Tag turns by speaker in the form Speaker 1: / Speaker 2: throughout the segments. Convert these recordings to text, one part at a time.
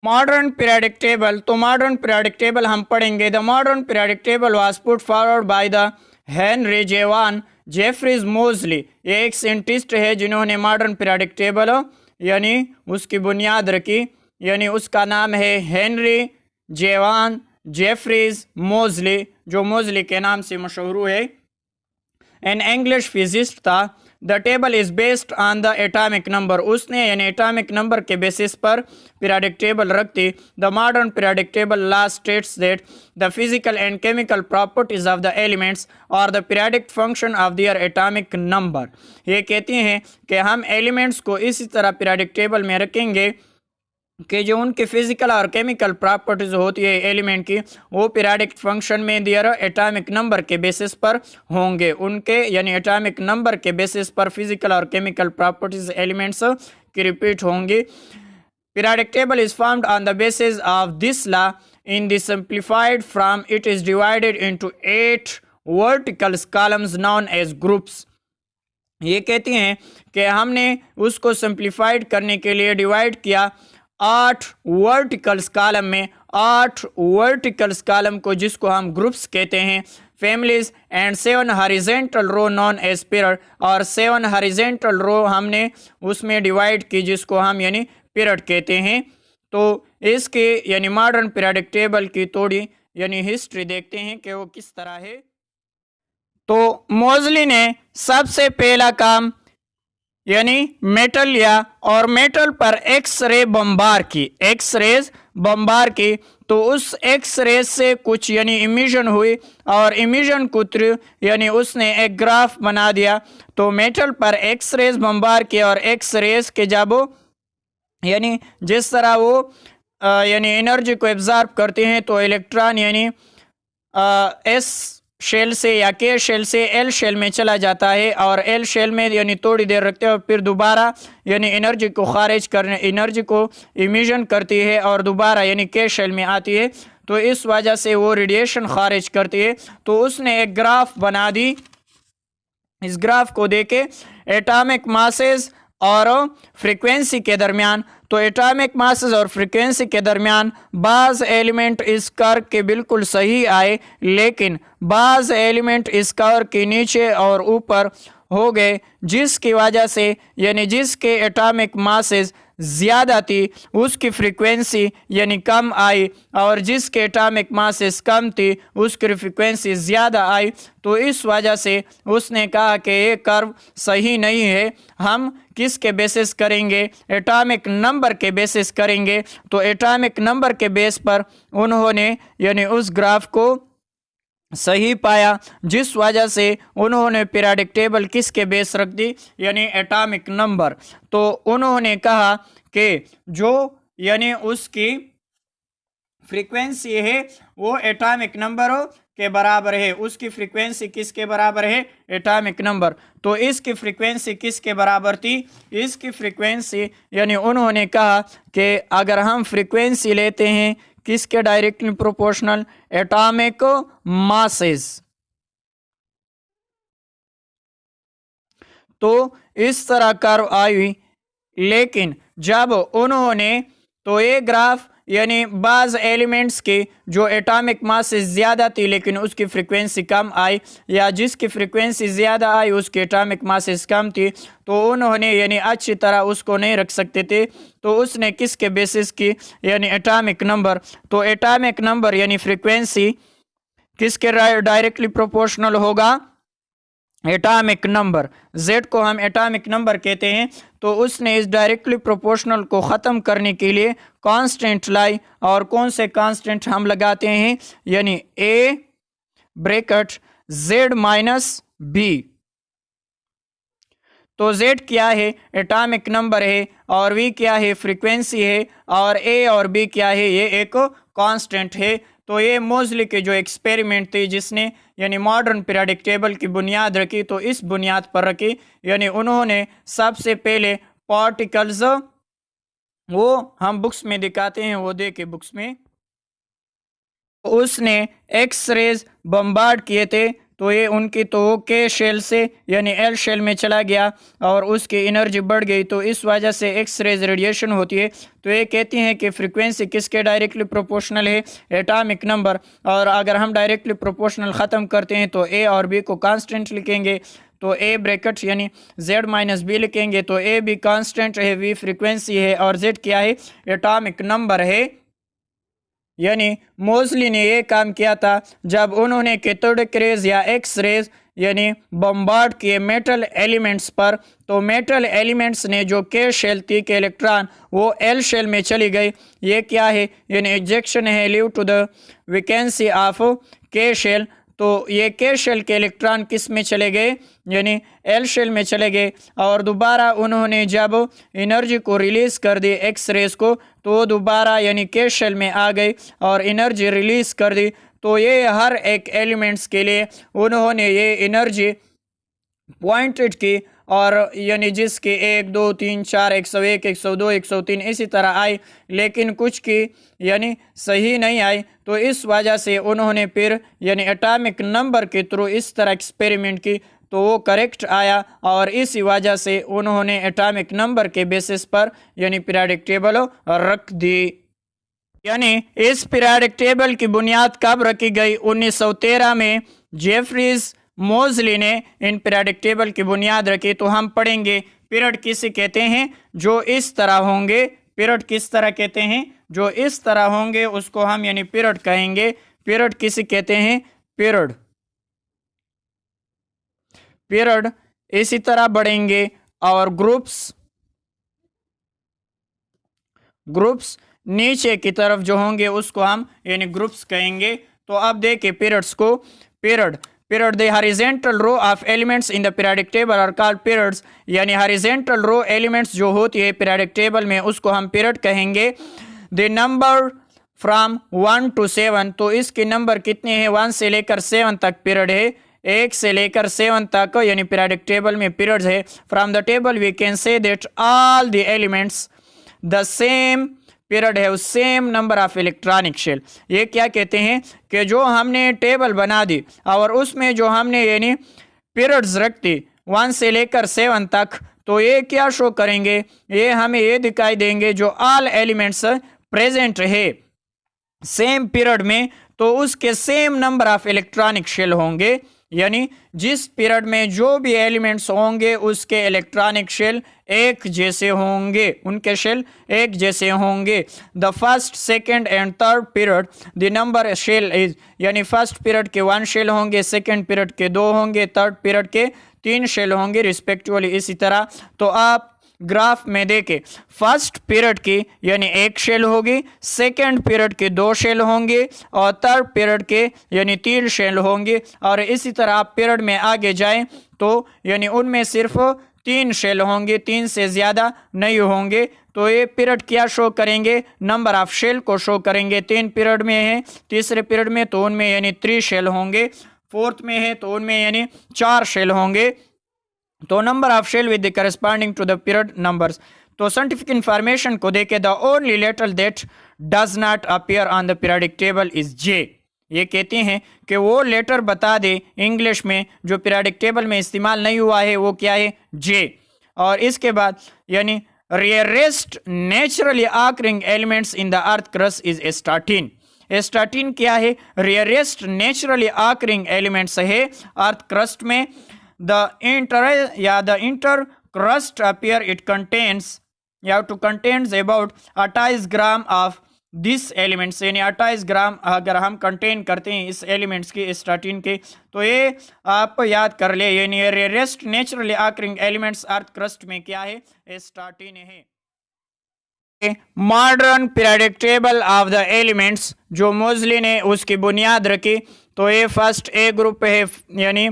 Speaker 1: Modern periodic table, तो modern periodic table हम पढ़ेंगे। The modern periodic table was put forward by the Henry Gwyn Jeffreys Moseley. ये एक scientist है जिन्होंने मॉडर्न पीरियडिक टेबल यानी उसकी बुनियाद रखी, यानी उसका नाम है हेनरी जेवान जेफरीज मोजली, जो मोजली के नाम से मशहूर है। एन इंग्लिश फिजिस्ट था। The table is based on the atomic number, उसने यानी एटॉमिक नंबर के बेसिस पर पीरियडिक टेबल रखती। The modern periodic table law states that the physical and chemical properties of the elements are the periodic function of their atomic number. ये कहती हैं कि हम एलिमेंट्स को इसी तरह पीरियडिक टेबल में रखेंगे कि जो उनकी फिजिकल और केमिकल प्रॉपर्टीज होती है एलिमेंट की, वो पीरियडिक फंक्शन में दियर एटॉमिक नंबर के बेसिस पर होंगे। उनके यानी एटॉमिक नंबर के बेसिस पर फिजिकल और केमिकल प्रॉपर्टीज एलिमेंट्स की रिपीट होंगी। Periodic table is formed on the basis of this law in the simplified from it is divided into 8 vertical columns known age groups. ये कहती हैं कि हमने उसको सिंप्लीफाइड करने के लिए डिवाइड किया 8 वर्टिकल्स कॉलम में, 8 वर्टिकल्स कॉलम को जिसको हम ग्रुप्स कहते हैं, families, and 7 horizontal row known as period, और 7 हॉरिजॉन्टल रो हमने उसमें डिवाइड की जिसको हम यानी पीरियड कहते हैं। तो इसके यानी मॉडर्न पीरियडिक टेबल की थोड़ी यानी हिस्ट्री देखते हैं कि वो किस तरह है। तो मोजली ने सबसे पहला काम यानी मेटल लिया और मेटल पर एक्स रे बम्बार की, एक्स रेज बम्बार की। तो उस एक्स रेज से कुछ यानी इमिशन हुई और इमिशन के थ्रू यानी उसने एक ग्राफ बना दिया। तो मेटल पर एक्स रेज बम्बार किया और एक्स रेज के जब वो यानी जिस तरह वो यानी एनर्जी को एब्जॉर्ब करते हैं तो इलेक्ट्रॉन यानी एस शेल से या के शेल से एल शेल में चला जाता है और एल शेल में यानी थोड़ी देर रखते हैं और फिर दोबारा यानी एनर्जी को खारिज करने, एनर्जी को इमिशन करती है और दोबारा यानी के शेल में आती है। तो इस वजह से वो रेडिएशन खारिज करती है। तो उसने एक ग्राफ बना दी। इस ग्राफ को देके एटॉमिक मासेस और फ्रीक्वेंसी के दरमियान, तो एटॉमिक मासेस और फ्रीक्वेंसी के दरमियान बाज़ एलिमेंट इस कर्व के बिल्कुल सही आए, लेकिन बाज़ एलिमेंट इस कर्व के नीचे और ऊपर हो गए, जिसकी वजह से यानी जिसके एटॉमिक मासेस ज़्यादा थी उसकी फ्रीक्वेंसी यानी कम आई और जिसके एटॉमिक मासेस कम थी उसकी फ्रीक्वेंसी ज़्यादा आई। तो इस वजह से उसने कहा कि ये कर्व सही नहीं है, हम किसके बेसिस करेंगे, एटॉमिक नंबर के बेसिस करेंगे। तो एटॉमिक नंबर के बेस पर उन्होंने यानी उस ग्राफ को सही पाया, जिस वजह से उन्होंने पीरियडिक टेबल किसके बेस रख दी यानी एटॉमिक नंबर। तो उन्होंने कहा कि जो यानी उसकी फ्रीक्वेंसी है वो एटॉमिक नंबर के बराबर है, उसकी फ्रीक्वेंसी किसके बराबर है, एटॉमिक नंबर। तो इसकी फ्रीक्वेंसी किसके बराबर थी, इसकी फ्रीक्वेंसी यानी उन्होंने कहा कि अगर हम फ्रीक्वेंसी लेते हैं किसके डायरेक्टली प्रोपोर्शनल, एटॉमिक मासेस। तो इस तरह कर्व आई, लेकिन जब उन्होंने तो ये ग्राफ यानी बाज एलिमेंट्स के जो एटॉमिक मास से ज़्यादा थी लेकिन उसकी फ्रीक्वेंसी कम आई, या जिसकी फ्रीक्वेंसी ज़्यादा आई उसकी एटॉमिक मासेस कम थी, तो उन्होंने यानी अच्छी तरह उसको नहीं रख सकते थे। तो उसने किसके बेसिस की यानी एटॉमिक नंबर। तो एटॉमिक नंबर यानी फ्रीक्वेंसी किसके डायरेक्टली प्रोपोर्शनल होगा, एटॉमिक नंबर। Z को हम एटॉमिक नंबर कहते हैं। तो उसने इस डायरेक्टली प्रोपोर्शनल को ख़त्म करने के लिए कांस्टेंट लाई, और कौन से कांस्टेंट हम लगाते हैं यानी A bracket Z minus B। तो Z क्या है, एटॉमिक नंबर है, और V क्या है, फ्रीक्वेंसी है, और A और B क्या है, ये एक कांस्टेंट है। तो ये मोजली के जो एक्सपेरिमेंट थी जिसने यानी मॉडर्न पीरियडिक टेबल की बुनियाद रखी, तो इस बुनियाद पर रखी यानी उन्होंने सबसे पहले पार्टिकल्स, वो हम बुक्स में दिखाते हैं, वो देखे बुक्स में, उसने एक्स रेज बम्बार्ड किए थे तो ये उनकी तो वो के शेल से यानी एल शेल में चला गया और उसकी एनर्जी बढ़ गई, तो इस वजह से एक्स रेज रेडिएशन होती है। तो ये कहती हैं कि फ्रीक्वेंसी किसके डायरेक्टली प्रोपोर्शनल है, एटॉमिक नंबर। और अगर हम डायरेक्टली प्रोपोर्शनल ख़त्म करते हैं तो ए और बी को कांस्टेंट लिखेंगे, तो ए ब्रैकेट यानी z माइनस बी लिखेंगे, तो ए भी कांस्टेंट है, वी फ्रीक्वेंसी है और z क्या है, एटॉमिक नंबर है। यानी मोजली ने ये काम किया था जब उन्होंने कैथोडिक रेज या एक्स रेज यानी बम्बार्ड किए मेटल एलिमेंट्स पर, तो मेटल एलिमेंट्स ने जो के शेल थी के इलेक्ट्रॉन वो एल शेल में चली गई। ये क्या है, यानी एजेक्शन है leave to the vacancy of K shell. तो ये के शेल के इलेक्ट्रॉन किस में चले गए, यानी एल शेल में चले गए। और दोबारा उन्होंने जब एनर्जी को रिलीज़ कर दी एक्स रेज को, तो दोबारा यानी के शेल में आ गई और एनर्जी रिलीज़ कर दी। तो ये हर एक एलिमेंट्स के लिए उन्होंने ये एनर्जी पॉइंटेड की, और यानी जिसकी 1 2 3 4 101 102 103 इसी तरह आई, लेकिन कुछ की यानी सही नहीं आई। तो इस वजह से उन्होंने फिर यानी एटॉमिक नंबर के थ्रू इस तरह एक्सपेरिमेंट की, तो वो करेक्ट आया और इसी वजह से उन्होंने एटॉमिक नंबर के बेसिस पर यानी पीरियोडिक टेबल रख दी। यानी इस पीरियोडिक टेबल की बुनियाद कब रखी गई, 1913 में जेफरीज मोजली ने इन पीरियोडिक टेबल की बुनियाद रखी। तो हम पढ़ेंगे पीरियड किसे कहते हैं, जो इस तरह होंगे। पीरियड किस तरह कहते हैं, जो इस तरह होंगे उसको हम यानी पीरियड कहेंगे। पीरियड किसे कहते हैं, पीरियड। पीरियड इसी तरह बढ़ेंगे और ग्रुप्स नीचे की तरफ जो होंगे उसको हम यानी ग्रुप्स कहेंगे। तो अब देखिए पीरियड्स को। Period the horizontal row of elements in the periodic table are called periods, यानी horizontal row elements जो होती है periodic table में उसको हम period कहेंगे। the number from 1 to 7, तो इसके नंबर कितने हैं, 1 से लेकर 7 तक पीरियड है, 1 से लेकर 7 तक यानी periodic table में periods है। from the table we can say that all the elements the same period है, same number of electronic shell. ये क्या कहते हैं कि जो हमने टेबल बना दी और उसमें जो हमने यानी पीरियड्स रख दी 1 से लेकर 7 तक, तो ये क्या शो करेंगे, ये हमें ये दिखाई देंगे जो ऑल एलिमेंट्स प्रेजेंट है सेम पीरियड में, तो उसके same number of electronic shell होंगे। यानी जिस पीरियड में जो भी एलिमेंट्स होंगे उसके इलेक्ट्रॉनिक शेल एक जैसे होंगे, उनके शेल एक जैसे होंगे। The first second and third period the number shell is, यानी फर्स्ट पीरियड के 1 शेल होंगे, सेकेंड पीरियड के 2 होंगे, थर्ड पीरियड के 3 शेल होंगे रिस्पेक्टिवली। इसी तरह तो आप ग्राफ में देखें, फर्स्ट पीरियड की यानी 1 शेल होगी, सेकेंड पीरियड के 2 शेल होंगे और थर्ड पीरियड के यानी 3 शेल होंगे। और इसी तरह आप पीरियड में आगे जाएं तो यानी उनमें सिर्फ 3 शेल होंगे, 3 से ज़्यादा नहीं होंगे। तो ये पीरियड क्या शो करेंगे, नंबर ऑफ शेल को शो करेंगे। 3 पीरियड में है, तीसरे पीरियड में तो उनमें यानी 3 शेल होंगे, फोर्थ में है तो उनमें यानी 4 शेल होंगे। तो number of shell with the corresponding to the period numbers. तो साइंटिफिक इंफॉर्मेशन को देखे, the only letter that does not appear on the periodic table is J. ये कहते हैं कि वो लेटर बता दे इंग्लिश में जो पीरियोडिक टेबल में इस्तेमाल नहीं हुआ है वो क्या है, जे। और इसके बाद यानी rarest naturally occurring elements in the earth crust is astatine. Astatine क्या है, रेयरेस्ट नेचुरली ऑकरिंग एलिमेंट्स है अर्थ क्रस्ट में। the inter crust appear it contains, you have to contains about 28 gram of this elements, यानी 28 ग्राम अगर हम contain करते हैं इस एलिमेंट्स की एस्टाटीन के। तो ये आप याद कर ले, यानी rarest naturally occurring elements earth crust में क्या है, एस्टाटीन है। Modern periodic table of the elements जो मोजली ने उसकी बुनियाद रखी, तो ये फर्स्ट ए ग्रुप है, यानी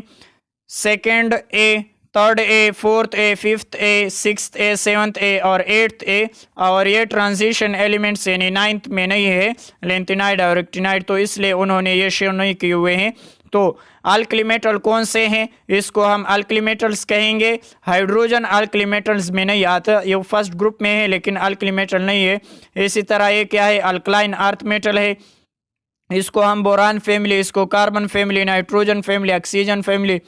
Speaker 1: second A, third A, fourth A, fifth A, sixth A, seventh A और एट्थ ए। और ये ट्रांजिशन एलिमेंट्स यानी 9th में नहीं है, लेंथिनाइड और एक्टिनाइड, तो इसलिए उन्होंने ये शो नहीं किए हुए हैं। तो अल्कली मेटल कौन से हैं, इसको हम अल्कली मेटल्स कहेंगे। हाइड्रोजन अल्कली मेटल्स में नहीं आता, ये फर्स्ट ग्रुप में है लेकिन अल्कली मेटल नहीं है। इसी तरह ये क्या है, अल्कलाइन अर्थ मेटल है। इसको हम बोरान फैमिली, इसको carbon family, nitrogen family, oxygen family,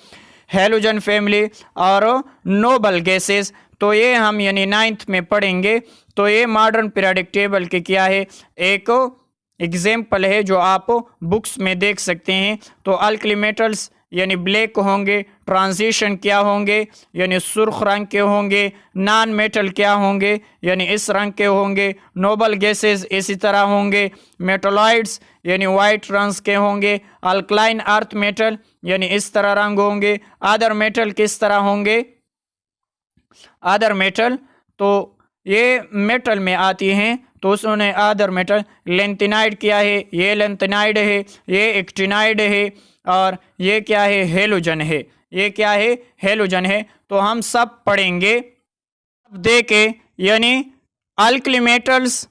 Speaker 1: halogen family और नोबल गैसेस। तो ये हम यानी 9th में पढ़ेंगे। तो ये मॉडर्न पीरियोडिक टेबल के क्या है, एक एग्जाम्पल है जो आप बुक्स में देख सकते हैं। तो अल्कली मेटल्स यानी ब्लैक होंगे, ट्रांजिशन क्या होंगे यानी सुर्ख रंग के होंगे, नॉन मेटल क्या होंगे यानी इस रंग के होंगे, नोबल गैसेस इसी तरह होंगे, मेटलॉइड्स यानी वाइट रंग के होंगे, अल्कलाइन अर्थ मेटल यानी इस तरह रंग होंगे, अदर मेटल किस तरह होंगे, अदर मेटल तो ये मेटल में आती हैं। तो उसने अदर मेटल लेंथिनाइड क्या है, ये लेंथिनाइड है, ये एक्टिनाइड है और ये क्या है, हेलोजन है, ये क्या है, हेलोजन है। तो हम सब पढ़ेंगे। अब देखे यानी अल्कली मेटल्स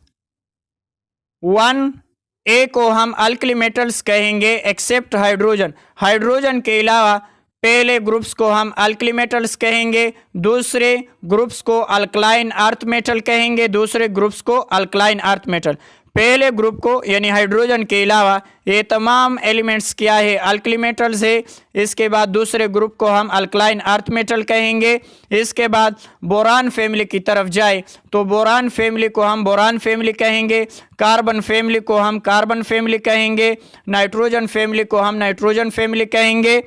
Speaker 1: 1A को हम अल्कली मेटल्स कहेंगे एक्सेप्ट हाइड्रोजन। हाइड्रोजन के अलावा पहले ग्रुप्स को हम अल्कली मेटल्स कहेंगे, दूसरे ग्रुप्स को अल्कलाइन अर्थ मेटल कहेंगे, दूसरे ग्रुप्स को अल्कलाइन अर्थ मेटल। पहले ग्रुप को यानी हाइड्रोजन के अलावा ये तमाम एलिमेंट्स क्या है, अल्कली मेटल्स है। इसके बाद दूसरे ग्रुप को हम अल्कलाइन अर्थ मेटल कहेंगे। इसके बाद बोरान फैमिली की तरफ जाए तो बोरान फैमिली को हम बोरान फैमिली कहेंगे, कार्बन फैमिली को हम कार्बन फैमिली कहेंगे, नाइट्रोजन फैमिली को हम नाइट्रोजन फैमिली कहेंगे,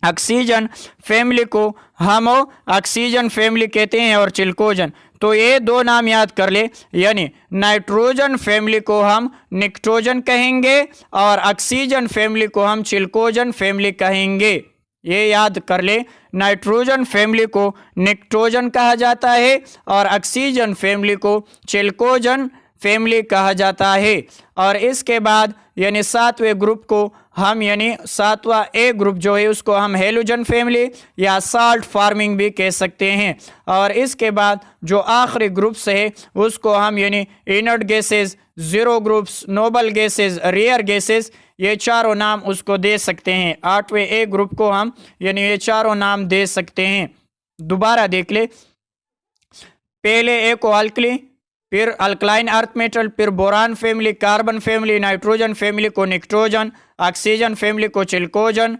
Speaker 1: ऑक्सीजन फैमिली को हम ऑक्सीजन फैमिली कहते हैं और चिल्कोजन। तो ये दो नाम याद कर ले, यानी नाइट्रोजन फैमिली को हम निक्टोजन कहेंगे और ऑक्सीजन फैमिली को हम चिल्कोजन फैमिली कहेंगे। ये याद कर ले, नाइट्रोजन फैमिली को निक्टोजन कहा जाता है और ऑक्सीजन फैमिली को चिल्कोजन फैमिली कहा जाता है। और इसके बाद यानी 7वें ग्रुप को हम यानी 7वां ए ग्रुप जो है उसको हम हेलोजन फैमिली या साल्ट फार्मिंग भी कह सकते हैं। और इसके बाद जो आखिरी ग्रुप्स है उसको हम यानी inert gases, zero groups, noble gases, rare gases, ये चारों नाम उसको दे सकते हैं। 8वें ए ग्रुप को हम यानी ये चारों नाम दे सकते हैं। दोबारा देख ले, पहले ए को अल्कली, फिर अल्कलाइन अर्थ मेटल, फिर boron family, carbon family, nitrogen family को निक्टोजन, ऑक्सीजन फैमिली को चिल्कोजन,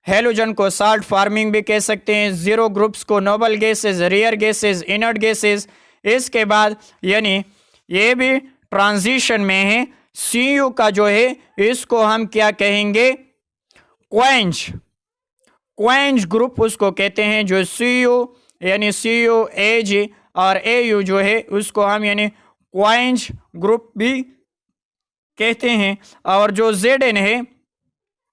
Speaker 1: हेलोजन को साल्ट फार्मिंग भी कह सकते हैं, जीरो ग्रुप्स को noble gases, rare gases, inert gases. इसके बाद यानी ये भी ट्रांजिशन में है। सीयू का जो है इसको हम क्या कहेंगे, क्वेंच, क्वेंच ग्रुप उसको कहते हैं। जो सीयू यानी सीयू एज और एयू जो है उसको हम यानी क्वेंच ग्रुप भी कहते हैं। और जो जेड-एन है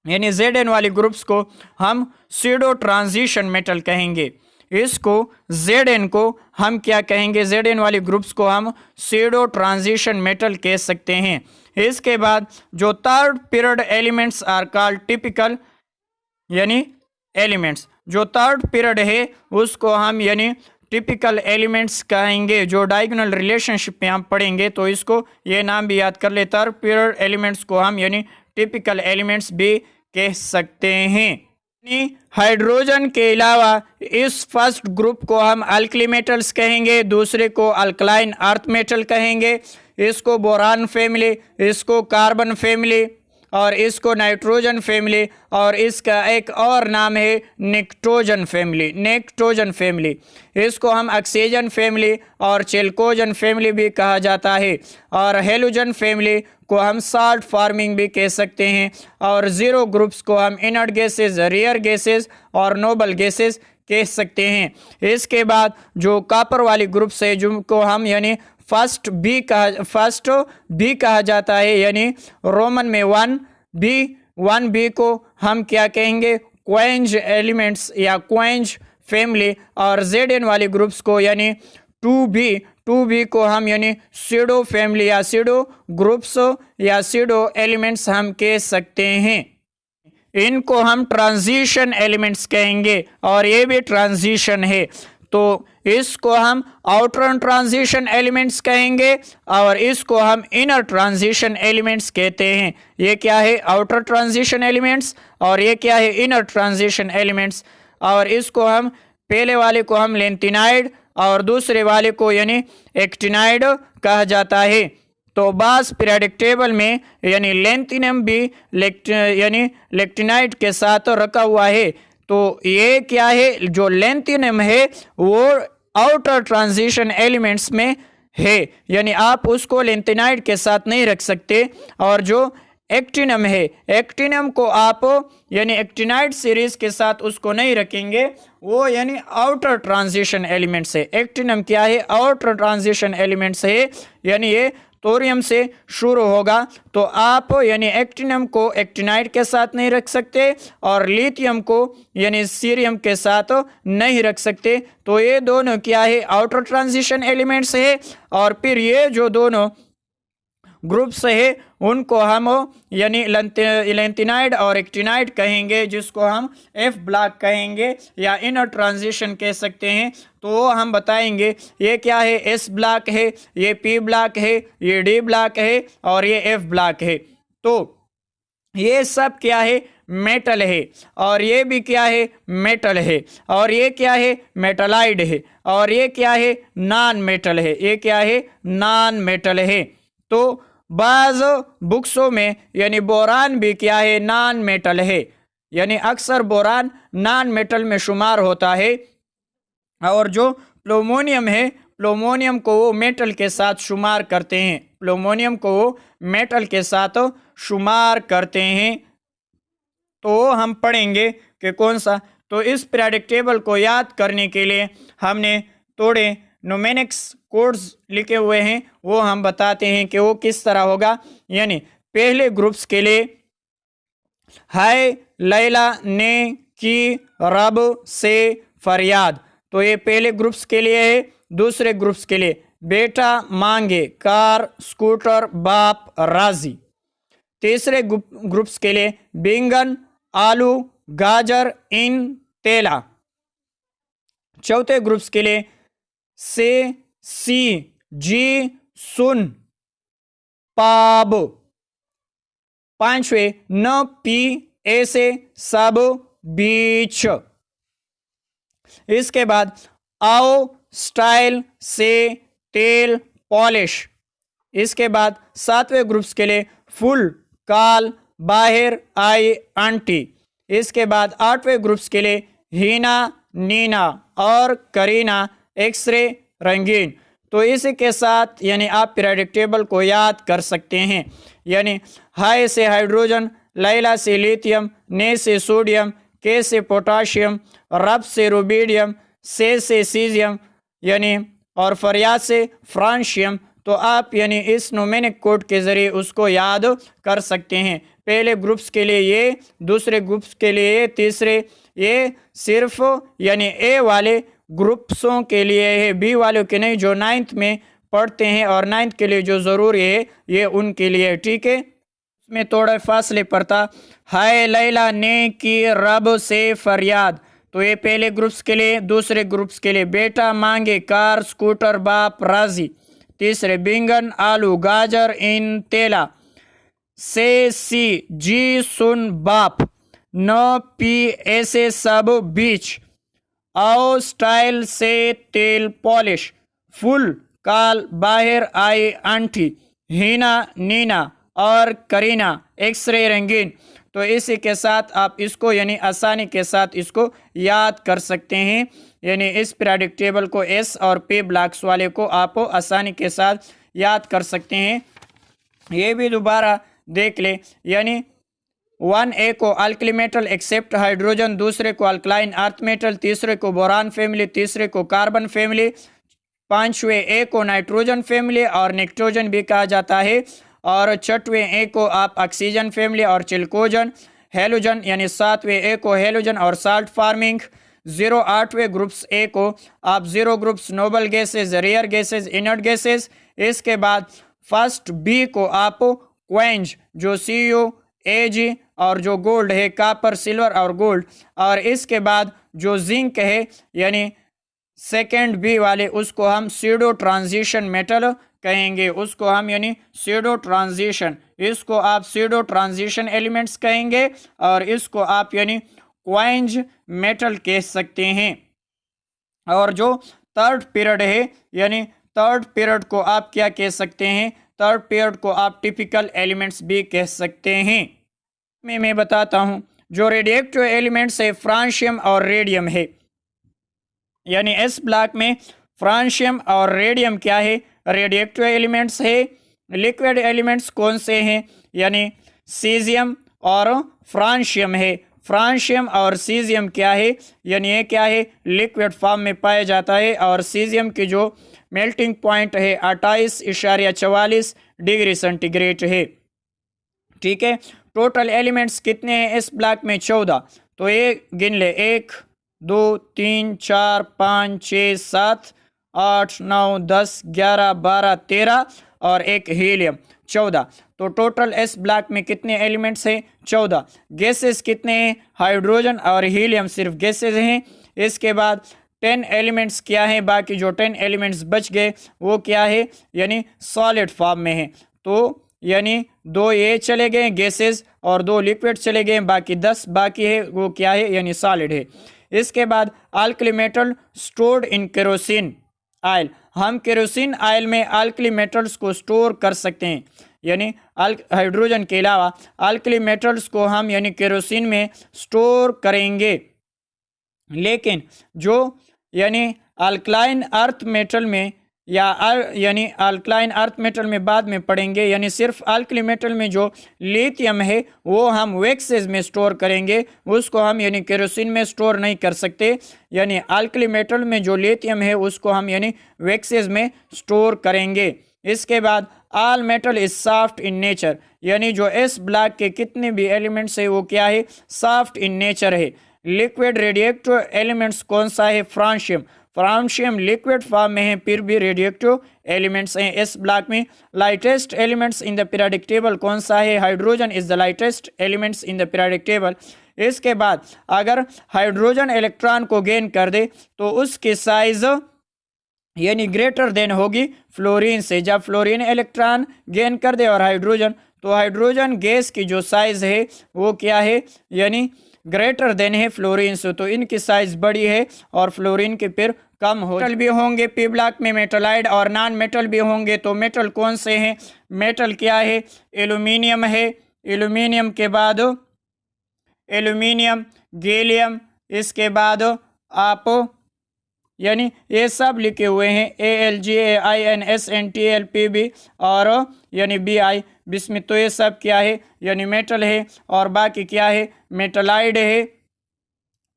Speaker 1: यानी जेड-एन वाली ग्रुप्स को हम सीडो ट्रांजिशन मेटल कहेंगे। इसको जेड-एन को हम क्या कहेंगे, जेड-एन वाली ग्रुप्स को हम सीडो ट्रांजिशन मेटल कह सकते हैं। इसके बाद जो third period elements are called typical यानी एलिमेंट्स। जो थर्ड पीरियड है उसको हम यानी टिपिकल एलिमेंट्स कहेंगे। जो डायगोनल रिलेशनशिप में हम पढ़ेंगे तो इसको ये नाम भी याद कर ले, थर्ड पीरियड एलिमेंट्स को हम यानी टिपिकल एलिमेंट्स भी कह सकते हैं। हाइड्रोजन के अलावा इस फर्स्ट ग्रुप को हम अल्कली मेटल्स कहेंगे, दूसरे को अल्कलाइन अर्थ मेटल कहेंगे, इसको बोरान फैमिली, इसको कार्बन फैमिली और इसको नाइट्रोजन फैमिली, और इसका एक और नाम है निक्टोजन फैमिली, निक्टोजन फैमिली। इसको हम ऑक्सीजन फैमिली और चिल्कोजन फैमिली भी कहा जाता है। और हेलोजन फैमिली को हम साल्ट फार्मिंग भी कह सकते हैं। और जीरो ग्रुप्स को हम इनर्ट गैसेस, रेयर गैसेस और नोबल गैसेस कह सकते हैं। इसके बाद जो कॉपर वाली ग्रुप्स है जिनको हम यानी फर्स्ट बी कहा जाता है, यानी रोमन में 1 बी को हम क्या कहेंगे, क्वेंच एलिमेंट्स या क्वेंच फैमिली। और जेड-एन वाली ग्रुप्स को यानी 2b को हम यानी सीडो फैमिली या सीडो ग्रुप्स या सीडो एलिमेंट्स हम कह सकते हैं। इनको हम ट्रांजिशन एलिमेंट्स कहेंगे और ये भी ट्रांजिशन है। तो इसको हम आउटर ट्रांजिशन एलिमेंट्स कहेंगे और इसको हम इनर ट्रांजिशन एलिमेंट्स कहते हैं। ये क्या है, आउटर ट्रांजिशन एलिमेंट्स, और ये क्या है, इनर ट्रांजिशन एलिमेंट्स। और इसको हम पहले वाले को हम लेंथिनाइड और दूसरे वाले को यानी एक्टिनाइड कहा जाता है। तो बास पीरियोडिक टेबल में यानी लेंथिनियम भी यानी लेक्टिनाइट के साथ रखा हुआ है। तो ये क्या है, जो लेंथिनियम है वो आउटर ट्रांजिशन एलिमेंट्स में है, यानी आप उसको लेंथिनाइट के साथ नहीं रख सकते। और जो एक्टिनम है, एक्टिनम को आप यानी एक्टिनाइट सीरीज के साथ उसको नहीं रखेंगे, वो यानी आउटर ट्रांजिशन एलिमेंट्स है। एक्टिनम क्या है, आउटर ट्रांजिशन एलिमेंट्स है, यानी ये थोरियम से शुरू होगा। तो आप यानी एक्टिनम को एक्टिनाइट के साथ नहीं रख सकते और लिथियम को यानी सीरियम के साथ नहीं रख सकते। तो ये दोनों क्या है, आउटर ट्रांजिशन एलिमेंट्स है। और फिर ये जो दोनों ग्रुप्स है उनको हम यानी लेंथिनाइड और एक्टिनाइड कहेंगे, जिसको हम एफ ब्लॉक कहेंगे या इनर ट्रांजिशन कह सकते हैं। तो हम बताएंगे ये क्या है, एस ब्लॉक है, ये पी ब्लॉक है, ये डी ब्लॉक है और ये एफ ब्लॉक है। तो ये सब क्या है, मेटल है। और ये भी क्या है, मेटल है। और ये क्या है, मेटलाइड है। और ये क्या है, नॉन मेटल है। ये क्या है, नॉन मेटल है। तो बाज बुक्सों में यानी बोरान भी क्या है, नॉन मेटल है, यानी अक्सर बोरान नॉन मेटल में शुमार होता है। और जो प्लूटोनियम है, प्लूटोनियम को वो मेटल के साथ शुमार करते हैं, प्लूटोनियम को वो मेटल के साथ शुमार करते हैं। तो हम पढ़ेंगे कि कौन सा। तो इस पीरियोडिक टेबल को याद करने के लिए हमने थोड़े न्यूमेरिक्स कोड्स लिखे हुए हैं, वो हम बताते हैं कि वो किस तरह होगा। यानी पहले ग्रुप्स के लिए हाय लैला ने की रब से फरियाद, तो ये पहले ग्रुप्स के लिए है। दूसरे ग्रुप्स के लिए बेटा मांगे कार स्कूटर बाप राजी। तीसरे ग्रुप्स के लिए बैंगन आलू गाजर इन तेला। चौथे ग्रुप्स के लिए से सी जी सुन पाब। पांचवे न पी ऐसे सब बीच। इसके बाद आओ स्टाइल से तेल पॉलिश। इसके बाद सातवें ग्रुप्स के लिए फुल काल बाहर आई आंटी। इसके बाद आठवें ग्रुप्स के लिए हीना नीना और करीना एक्सरे रंगीन। तो इसी के साथ यानी आप पीरियोडिक टेबल को याद कर सकते हैं। यानी हाय से हाइड्रोजन, लैला से लिथियम, ने से सोडियम, के से पोटाशियम, रब से रुबिडियम, से सीजियम यानी और फरियाद से फ्रांशियम। तो आप यानी इस न्यूमेरिक कोड के ज़रिए उसको याद कर सकते हैं। पहले ग्रुप्स के लिए ये, दूसरे ग्रुप्स के लिए ये, तीसरे ये सिर्फ यानी ए वाले ग्रुप्सों के लिए है, बी वालों के नहीं, जो 9th में पढ़ते हैं और 9th के लिए जो ज़रूरी है ये उनके लिए। ठीक है, इसमें थोड़े फासले पर था हाय लैला ने की रब से फरियाद। तो ये पहले ग्रुप्स के लिए। दूसरे ग्रुप्स के लिए बेटा मांगे कार स्कूटर बाप राजी। तीसरे बैंगन आलू गाजर इन तेला। से सी जी सुन बाप। न पी ऐसे सब बीच। आओ स्टाइल से तेल पॉलिश। फुल काल बाहर आई आंटी। हीना नीना और करीना एक्सरे रंगीन। तो इसी के साथ आप इसको यानी आसानी के साथ इसको याद कर सकते हैं। यानी इस पीरियोडिक टेबल को एस और पी ब्लॉक्स वाले को आप आसानी के साथ याद कर सकते हैं। ये भी दोबारा देख ले, यानी 1A को अल्कली मेटल एक्सेप्ट हाइड्रोजन, दूसरे को अल्कलाइन अर्थ मेटल, तीसरे को बोरान फैमिली, तीसरे को कार्बन फैमिली, पांचवें ए को नाइट्रोजन फैमिली और निट्रोजन भी कहा जाता है, और छठवें ए को आप ऑक्सीजन फैमिली और चिल्कोजन, हेलोजन यानी सातवें ए को हेलोजन और साल्ट फार्मिंग, 08वें ग्रुप्स ए को आप zero groups noble gases, rare gases, inert gases. इसके बाद फर्स्ट बी को आप क्वेंज जो CO AG और जो गोल्ड है कापर सिल्वर और गोल्ड, और इसके बाद जो जिंक है यानी सेकेंड बी वाले उसको हम सीडो ट्रांजिशन मेटल कहेंगे, उसको हम यानी सीडो ट्रांजिशन, इसको आप सीडो ट्रांजिशन एलिमेंट्स कहेंगे और इसको आप यानी क्वाइंज मेटल कह सकते हैं। और जो थर्ड पीरियड है यानी थर्ड पीरियड को आप क्या कह सकते हैं, थर्ड पेयर को आप टिपिकल एलिमेंट्स भी कह सकते हैं। मैं बताता हूँ, जो रेडियोएक्टिव एलिमेंट्स है फ्रांशियम और रेडियम है, यानी एस ब्लॉक में फ्रांशियम और रेडियम क्या है, रेडियोएक्टिव एलिमेंट्स है। लिक्विड एलिमेंट्स कौन से हैं, यानी सीजियम और फ्रांशियम है। फ्रांशियम और सीजियम क्या है, यानी ये क्या है, लिक्विड फॉर्म में पाया जाता है। और सीजियम की जो मेल्टिंग पॉइंट है 28.44 डिग्री सेंटीग्रेड है। ठीक है, टोटल एलिमेंट्स कितने हैं इस ब्लॉक में, 14। तो ये गिन ले, 1 2 3 4 5 6 7 8 9 10 11 12 13 और एक हीलियम, 14। तो टोटल एस ब्लॉक में कितने एलिमेंट्स हैं, 14। गैसेस कितने हैं, हाइड्रोजन और हीलियम सिर्फ गैसेस हैं। इसके बाद 10 एलिमेंट्स क्या हैं, बाकी जो 10 एलिमेंट्स बच गए वो क्या है, यानी सॉलिड फॉर्म में है। तो यानी 2 ये चले गए गैसेस और 2 लिक्विड चले गए, बाकी 10 बाकी है, वो क्या है, यानी सॉलिड है। इसके बाद alkali metal stored in kerosene oil, हम केरोसिन ऑयल में अल्कली मेटल्स को स्टोर कर सकते हैं, यानी हाइड्रोजन के अलावा अल्कली मेटल्स को हम यानी केरोसिन में स्टोर करेंगे। लेकिन जो यानी अल्कलाइन अर्थ मेटल में यानी अल्कलाइन अर्थ मेटल में बाद में पढ़ेंगे, यानी सिर्फ अल्कली मेटल में जो लिथियम है वो हम वैक्सेस में स्टोर करेंगे, उसको हम यानी केरोसिन में स्टोर नहीं कर सकते। यानी अल्कली मेटल में जो लिथियम है उसको हम यानी वैक्सेस में स्टोर करेंगे। इसके बाद all metal is soft in nature, यानी जो एस ब्लॉक के कितने भी एलिमेंट्स है वो क्या है, सॉफ्ट इन नेचर है। लिक्विड रेडियोएक्टिव एलिमेंट्स कौन सा है, फ्रांशियम। फ्रांशियम लिक्विड फॉर्म में है, फिर भी रेडियोएक्टिव एलिमेंट्स हैं इस ब्लॉक में। Lightest elements in the periodic table कौन सा है, hydrogen is the lightest elements in the periodic table. इसके बाद अगर हाइड्रोजन इलेक्ट्रॉन को गेन कर दे तो उसकी साइज यानी ग्रेटर देन होगी फ्लोरीन से। जब फ्लोरीन इलेक्ट्रॉन गेन कर दे और हाइड्रोजन, तो हाइड्रोजन गैस की जो साइज है वो क्या है, यानी ग्रेटर देन है फ्लोरीन से, तो इनकी साइज बड़ी है और फ्लोरीन के फिर कम हो। मेटल भी होंगे पी ब्लॉक में, मेटलाइड और नॉन मेटल भी होंगे। तो मेटल कौन से हैं, मेटल क्या है, एल्यूमिनियम है। एल्यूमिनियम के बाद एल्यूमिनियम, गैलियम, इसके बाद आप यानी ये सब लिखे हुए हैं AlGaInSNTLPb और यानी Bi बिस्मित। तो ये सब क्या है, यानी मेटल है। और बाकी क्या है, मेटलाइड है,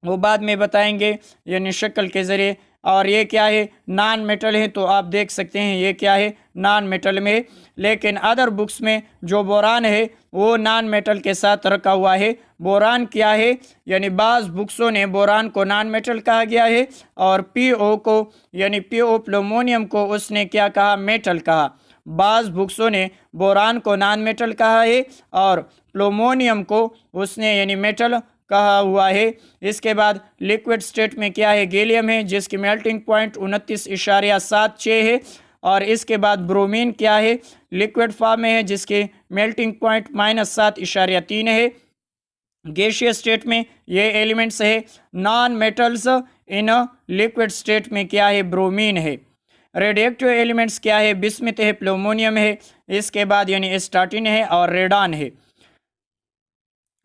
Speaker 1: वो बाद में बताएंगे यानी शक्ल के ज़रिए। और ये क्या है, नॉन मेटल है। तो आप देख सकते हैं ये क्या है, नॉन मेटल में। लेकिन अदर बुक्स में जो बोरान है वो नॉन मेटल के साथ रखा हुआ है। बोरान क्या है, यानी बाज़ बुक्सों ने बोरान को नॉन मेटल कहा गया है और पीओ को यानी पीओ प्लूमोनियम को उसने क्या कहा, मेटल कहा। बाज़ बुक्सों ने बोरान को नॉन मेटल कहा है और प्लूमोनियम को उसने यानी मेटल कहा हुआ है। इसके बाद लिक्विड स्टेट में क्या है, गैलियम है जिसकी मेल्टिंग पॉइंट 29.76 है। और इसके बाद ब्रोमीन क्या है, लिक्विड फॉर्म में है जिसकी मेल्टिंग पॉइंट -7.3 है। गैसियस स्टेट में ये एलिमेंट्स है। Non metals in liquid state में क्या है, ब्रोमीन है। रेडियोएक्टिव एलिमेंट्स क्या है, बिस्मित है, प्लूमोनियम है, इसके बाद यानी एस्टाटिन है और रेडान है।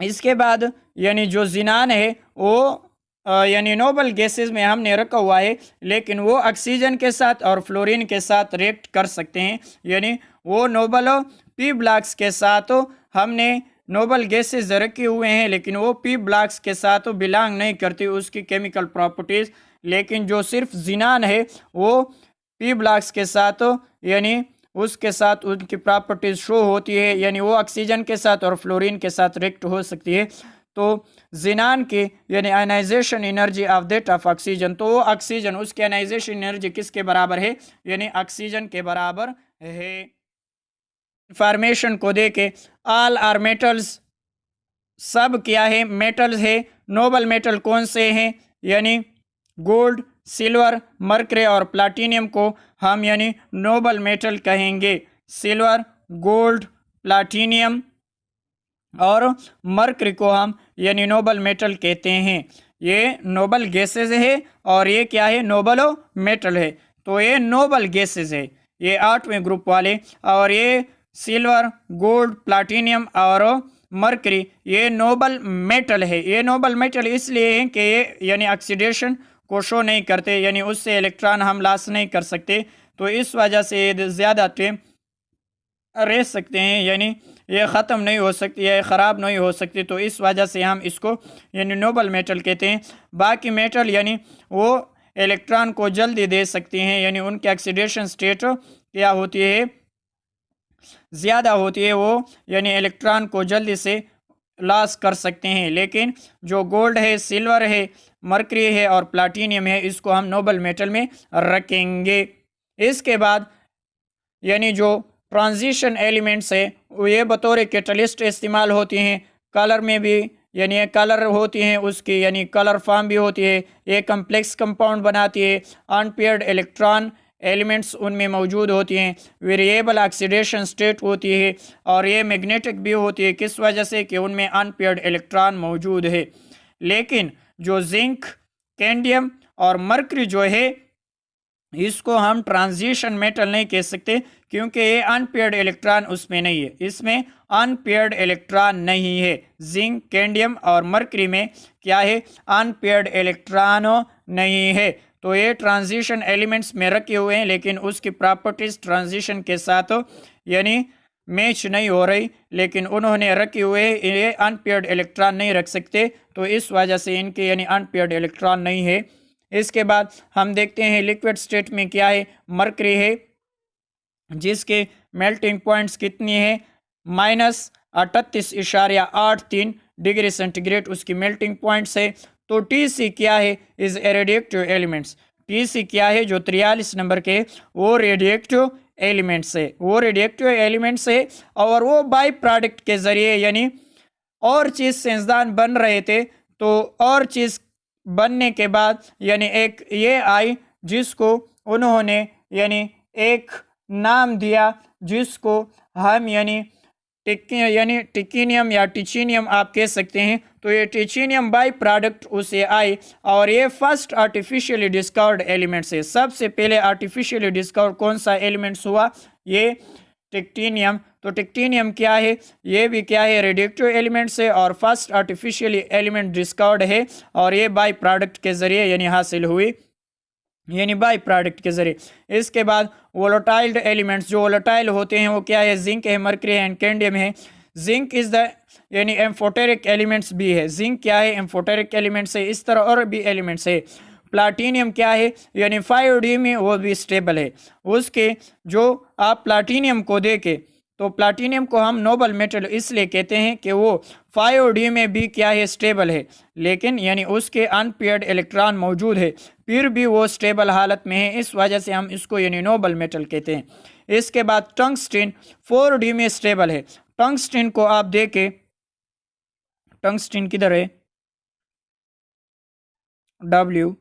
Speaker 1: इसके बाद यानी जो जिनान है वो यानी नोबल गैसेस में हमने रखा हुआ है, लेकिन वो ऑक्सीजन के साथ और फ्लोरीन के साथ रिएक्ट कर सकते हैं। यानी वो नोबल पी ब्लॉक्स के साथ हमने नोबल गैसेस रखे हुए हैं, लेकिन वो पी ब्लॉक्स के साथ बिलोंग नहीं करती उसकी केमिकल प्रॉपर्टीज़। लेकिन जो सिर्फ जिनान है वो पी ब्लॉक्स के साथ यानी उसके साथ उनकी प्रॉपर्टीज शो होती है, यानी वो ऑक्सीजन के साथ और फ्लोरीन के साथ रिएक्ट हो सकती है। तो जिनान की यानी ionization energy of that of oxygen, तो वो ऑक्सीजन उसकी आयनाइजेशन एनर्जी किसके बराबर है, यानी ऑक्सीजन के बराबर है। इंफॉर्मेशन को देके ऑल आर मेटल्स, सब क्या है, मेटल्स है। नोबल मेटल कौन से हैं, यानी गोल्ड, सिल्वर, मरकरी और प्लाटिनियम को हम यानी नोबल मेटल कहेंगे। सिल्वर, गोल्ड, प्लाटिनियम और मरकरी को हम यानी नोबल मेटल कहते हैं। ये नोबल गैसेस है और ये क्या है, नोबल मेटल है। तो ये नोबल गैसेस है, ये 8वें ग्रुप वाले, और ये सिल्वर, गोल्ड, प्लाटिनियम और मरकरी ये नोबल मेटल है। ये नोबल मेटल इसलिए है कि ये यानी ऑक्सीडेशन को शो नहीं करते, यानी उससे इलेक्ट्रॉन हम लॉस नहीं कर सकते, तो इस वजह से ये ज़्यादा टाइम रह सकते हैं, यानी ये ख़त्म नहीं हो सकती, ये ख़राब नहीं हो सकती, तो इस वजह से हम इसको यानी नोबल मेटल कहते हैं। बाकी मेटल यानी वो इलेक्ट्रॉन को जल्दी दे सकती हैं, यानी उनकी ऑक्सीडेशन स्टेट क्या होती है, ज़्यादा होती है, वो यानी इलेक्ट्रॉन को जल्दी से लॉस कर सकते हैं। लेकिन जो गोल्ड है, सिल्वर है, मरकरी है और प्लाटिनियम है, इसको हम नोबल मेटल में रखेंगे। इसके बाद यानी जो ट्रांजिशन एलिमेंट्स है ये बतौर कैटलिस्ट इस्तेमाल होती हैं। कलर में भी यानी कलर होती हैं उसकी, यानी कलर फॉर्म भी होती है, ये कम्प्लेक्स कंपाउंड बनाती है, अनपेयर्ड इलेक्ट्रॉन एलिमेंट्स उनमें मौजूद होती हैं, वेरिएबल ऑक्सीडेशन स्टेट होती है, और ये मैग्नेटिक भी होती है। किस वजह से कि उनमें अनपेयर्ड इलेक्ट्रॉन मौजूद है। लेकिन जो जिंक, कैडमियम और मरकरी जो है इसको हम ट्रांजिशन मेटल नहीं कह सकते, क्योंकि ये अनपेयर्ड इलेक्ट्रॉन उसमें नहीं है, इसमें अनपेयर्ड इलेक्ट्रॉन नहीं है। जिंक, कैडमियम और मरकरी में क्या है, अनपेयर्ड इलेक्ट्रॉन नहीं है, तो ये ट्रांजिशन एलिमेंट्स में रखे हुए हैं, लेकिन उसकी प्रॉपर्टीज ट्रांजिशन के साथ यानी मैच नहीं हो रही, लेकिन उन्होंने रखे हुए ये अनपेयर्ड इलेक्ट्रॉन नहीं रख सकते, तो इस वजह से इनके यानी अनपेयर्ड इलेक्ट्रॉन नहीं है। इसके बाद हम देखते हैं लिक्विड स्टेट में क्या है, मरकरी है जिसके मेल्टिंग पॉइंट्स कितनी है, -38.83 डिग्री सेंटीग्रेड उसकी मेल्टिंग पॉइंट्स है। तो टी क्या है, is a radioactive elements. T क्या है जो 43 नंबर के, वो रेडिएक्टिव एलिमेंट्स है, वो रेडिएक्टिव एलिमेंट्स है, और वो बाई प्रोडक्ट के ज़रिए यानी और चीज़ साइंसदान बन रहे थे, तो और चीज़ बनने के बाद यानी एक ये आई जिसको उन्होंने यानी एक नाम दिया, जिसको हम यानी टिकीनियम या टिचीनियम आप कह सकते हैं। तो ये टिचीनियम बाई प्रोडक्ट उसे आई, और ये फर्स्ट आर्टिफिशियली डिस्कवर्ड एलिमेंट्स है। सबसे पहले आर्टिफिशियली डिस्कवर्ड कौन सा एलिमेंट्स हुआ, ये टिक्टीनियम। तो टिक्टीनियम क्या है, ये भी क्या है, रेडिएक्टिव एलिमेंट्स है, और फर्स्ट आर्टिफिशियली एलिमेंट डिस्कवर्ड है, और ये बाई प्रोडक्ट के ज़रिए यानी हासिल हुई, यानी बाई प्रोडक्ट के ज़रिए। इसके बाद वोलेटाइल एलिमेंट्स, जो वोलेटाइल होते हैं वो क्या है, जिंक है, मरकरी है एंड कैडमियम है। जिंक इज़ द यानी एम्फोटेरिक एलिमेंट्स भी है, जिंक क्या है, एम्फोटेरिक एलिमेंट्स है, इस तरह और भी एलिमेंट्स है। प्लाटिनियम क्या है, यानी 5D में वो भी स्टेबल है। उसके जो आप प्लाटिनियम को देखें तो प्लाटिनियम को हम नोबल मेटल इसलिए कहते हैं कि वो 5D में भी क्या है, स्टेबल है, लेकिन यानी उसके अनपेयर्ड इलेक्ट्रॉन मौजूद है, फिर भी वो स्टेबल हालत में है, इस वजह से हम इसको यानी नोबल मेटल कहते हैं। इसके बाद टंगस्टन 4D में स्टेबल है। टंगस्टन को आप देखें, टंगस्टन किधर है, W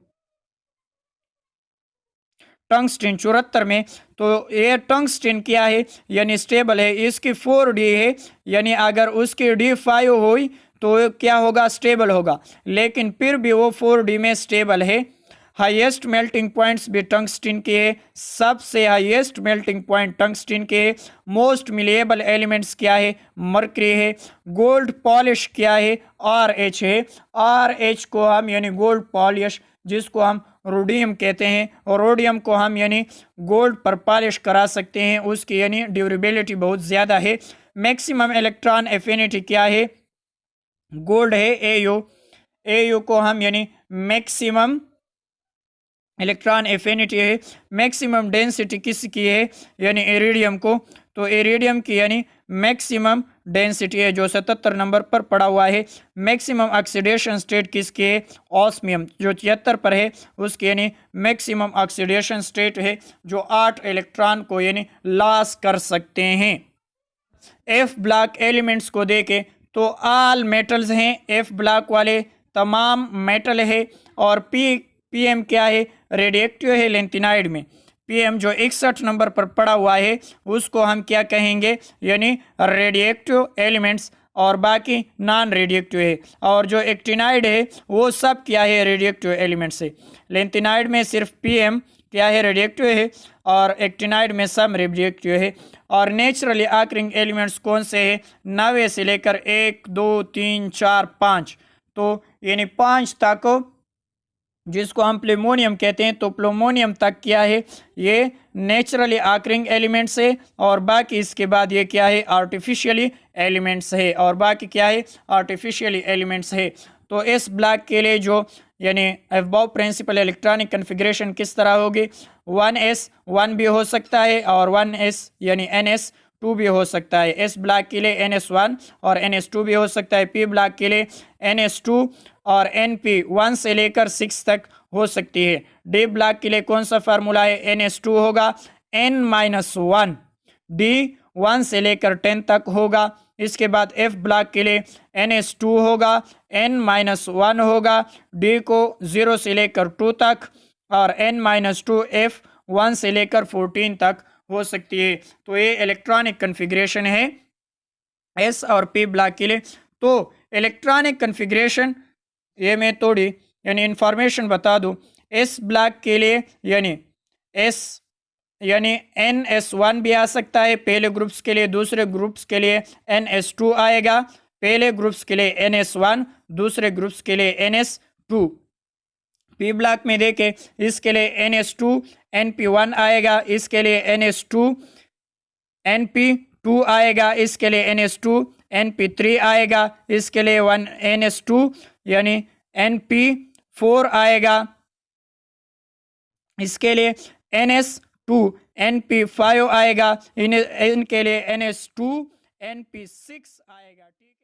Speaker 1: टंगस्टन 74 में। तो ये टंगस्टन क्या है, यानी स्टेबल है, इसकी 4D है, यानी अगर उसकी D5 हुई तो क्या होगा, स्टेबल होगा, लेकिन फिर भी वो 4D में स्टेबल है। हाईएस्ट मेल्टिंग पॉइंट्स भी टंगस्टन के है, सबसे हाईएस्ट मेल्टिंग पॉइंट टंगस्टन के है। मोस्ट मिलेबल एलिमेंट्स क्या है, मरकरी है। गोल्ड पॉलिश क्या है, RH है, RH को हम यानी गोल्ड पॉलिश, जिसको हम रोडियम कहते हैं, और रोडियम को हम यानी गोल्ड पर पॉलिश करा सकते हैं, उसकी यानी ड्यूरेबिलिटी बहुत ज़्यादा है। मैक्सिमम इलेक्ट्रॉन एफिनिटी क्या है, गोल्ड है, AU को हम यानी मैक्सिमम इलेक्ट्रॉन एफिनिटी है। मैक्सिमम डेंसिटी किसकी है, यानी इरिडियम को, तो इरिडियम की यानी मैक्सिमम डेंसिटी है जो 77 नंबर पर पड़ा हुआ है। मैक्सिमम ऑक्सीडेशन स्टेट किसकी है, ऑस्मियम जो 76 पर है, उसकी यानी मैक्सिमम ऑक्सीडेशन स्टेट है, जो 8 इलेक्ट्रॉन को यानी लॉस कर सकते हैं। F ब्लॉक एलिमेंट्स को देखें तो ऑल मेटल्स हैं, F ब्लॉक वाले तमाम मेटल है, और PM क्या है, रेडिएक्टिव है लेंथिनाइड में। PM जो 61 नंबर पर पड़ा हुआ है उसको हम क्या कहेंगे, यानी रेडिएक्टिव एलिमेंट्स, और बाकी नॉन रेडिएक्टिव है। और जो एक्टिनाइड है वो सब क्या है, रेडिएक्टिव एलिमेंट्स है। लेंथिनाइड में सिर्फ PM क्या है, रेडियोएक्टिव है, और एक्टिनाइड में सम रेडियोएक्टिव है। और नेचुरली आकरिंग एलिमेंट्स कौन से हैं, 9 से लेकर 1 2 3 4 5, तो यानी 5 तक, जिसको हम प्लूमोनियम कहते हैं, तो प्लूमोनियम तक क्या है, ये नेचुरली आकरिंग एलिमेंट्स है, और बाकी इसके बाद ये क्या है, आर्टिफिशियली एलिमेंट्स है, और बाकी क्या है, आर्टिफिशियली एलिमेंट्स है। तो इस ब्लॉक के लिए जो यानी अबव प्रिंसिपल इलेक्ट्रॉनिक कन्फिग्रेशन किस तरह होगी, 1s1 भी हो सकता है और 1s यानी ns2 भी हो सकता है। इस ब्लॉक के लिए ns1 और ns2 भी हो सकता है। पी ब्लॉक के लिए ns2 और np 1 से लेकर 6 तक हो सकती है। डी ब्लॉक के लिए कौन सा फार्मूला है, ns2 होगा n-1, डी 1 से लेकर 10 तक होगा। इसके बाद एफ ब्लॉक के लिए ns2 होगा n-1 होगा, डी को 0 से लेकर 2 तक, और n-2 एफ 1 से लेकर 14 तक हो सकती है। तो ये इलेक्ट्रॉनिक कन्फिग्रेशन है एस और पी ब्लॉक के लिए। तो इलेक्ट्रॉनिक कन्फिग्रेशन ये मैं थोड़ी यानी इंफॉर्मेशन बता दूं। एस ब्लॉक के लिए यानी एस यानी ns1 भी आ सकता है पहले ग्रुप्स के लिए, दूसरे ग्रुप्स के लिए ns2 आएगा, पहले ग्रुप्स के लिए ns1, दूसरे ग्रुप्स के लिए ns2। पी ब्लॉक में देखें, इसके लिए ns2 np1 आएगा, इसके लिए ns2 np2 आएगा, इसके लिए ns2 np3 आएगा, इसके लिए ns2 यानी np4 आएगा, इसके लिए ns2 np5 आएगा, इनके लिए ns2 np6 आएगा। ठीक।